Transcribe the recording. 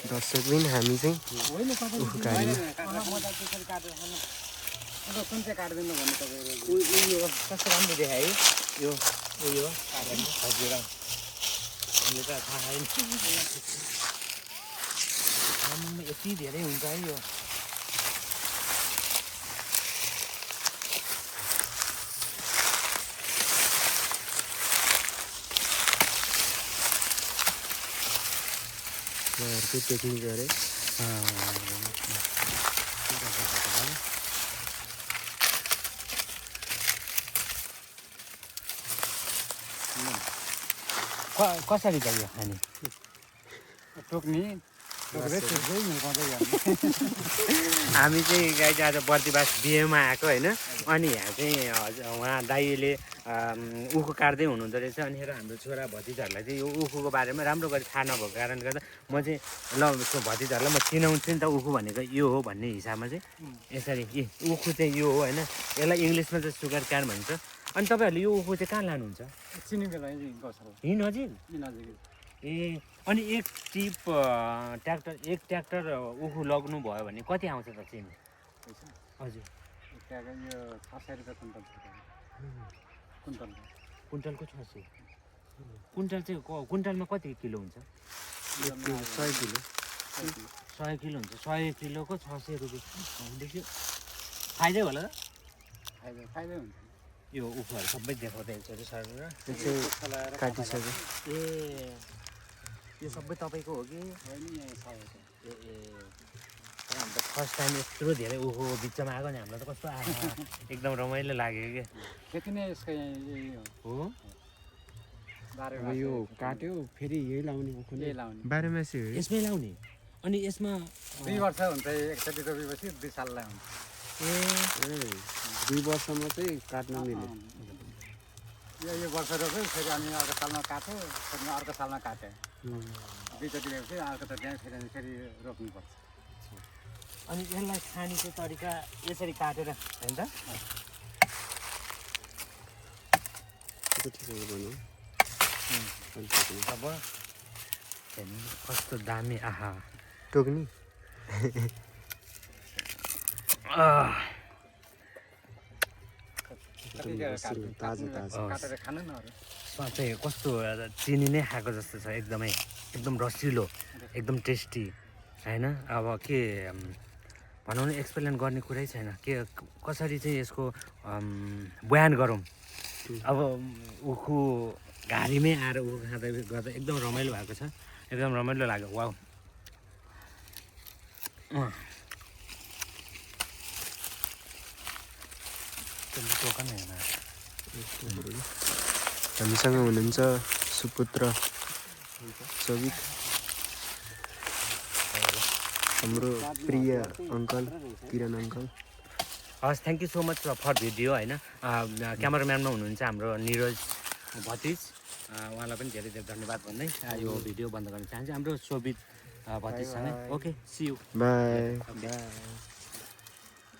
दर्शक पनि हामी चाहिँ उखु काट्ने कुन चाहिँ काट्दैन भन्ने तपाईँहरू यो कस्तो राम्रो देखायो है यो उयो काट्दैन हजुर हामीले त थाहा छैन यति धेरै हुन्छ है यो अर्कै टेक्निक गरे कसरी चाहियो खाने टोक्ने हामी चाहिँ गाई आज बर्दिवास बिहेमा आएको होइन अनि यहाँ चाहिँ उहाँ दाइले उखु काट्दै हुनुहुँदो रहेछ अनिखेर हाम्रो छोरा भतिजाहरूलाई चाहिँ यो उखुको बारेमा राम्रो गरी थाहा नभएको कारणले गर्दा म चाहिँ ल भतिजाहरूलाई म चिनाउँछु नि त उखु भनेको यो हो भन्ने हिसाबमा चाहिँ यसरी उखु चाहिँ यो हो होइन यसलाई इङ्ग्लिसमा चाहिँ सुगर क्यान भन्छ अनि तपाईँहरूले यो उखु चाहिँ कहाँ लानुहुन्छ यहीँ नजिक ए अनि एक ट्र्याक्टर उखु लग्नु भयो भने कति आउँछ त चिनी हजुर कुइन्टलको 600 कुइन्टल चाहिँ कुइन्टलमा कति किलो हुन्छ 100 किलो 100 किलो हुन्छ 100 किलोको 600 रुपियाँ भनेदेखि फाइदै होला त फाइदै हुन्छ यो उखुहरू सबै देखाउँदै एकचोटि सर काटिसक्यो ए यो सबै तपाईँको हो कि ए हामी त फर्स्ट टाइम यत्रो धेरै उखु बिचमा आएको नि हामीलाई त कस्तो आयो एकदम रमाइलो लाग्यो कि त्यति नै यसको हो यो काट्यो फेरि यही लाउने उखु नै लाउने 12 मासे हो यसमै लाउने अनि यसमा 2 वर्ष हुन्छ एकचोटि रोपेपछि 2 साललाई हुन्छ ए 2 वर्षमा चाहिँ काट्न मिल्यो यो वर्ष रोप्यो फेरि अनि अर्को सालमा काट्यो फेरि अर्को सालमा काट्यो दुईचोटि रोपेपछि अर्को त त्यहाँ फेरि रोप्नुपर्छ अनि यसलाई खाने चाहिँ तरिका यसरी काटेर होइन त अब कस्तो दामी आहा टोक्नी काटेर खानु न चाहिँ कस्तो चिनी नै खाएको जस्तो छ एकदम रसिलो एकदम टेस्टी होइन अब के भनौँ न एक्सप्लेन गर्ने कुरै छैन के कसरी चाहिँ यसको बयान गरौँ अब उखु घारीमै आएर उखु खाँदै गर्दा एकदम रमाइलो भएको छ एकदम रमाइलो लाग्यो वाउ हामीसँग हुनुहुन्छ सुपुत्र सबित हाम्रो प्रिय अङ्कल किरण अङ्कल हस् thank you so much for video होइन क्यामराम्यानमा हुनुहुन्छ हाम्रो निरज भतिज उहाँलाई पनि धेरै धेरै धन्यवाद भन्दै यो भिडियो बन्द गर्न चाहन्छु हाम्रो शोभित भतिजसँगै ओके सी यू बाई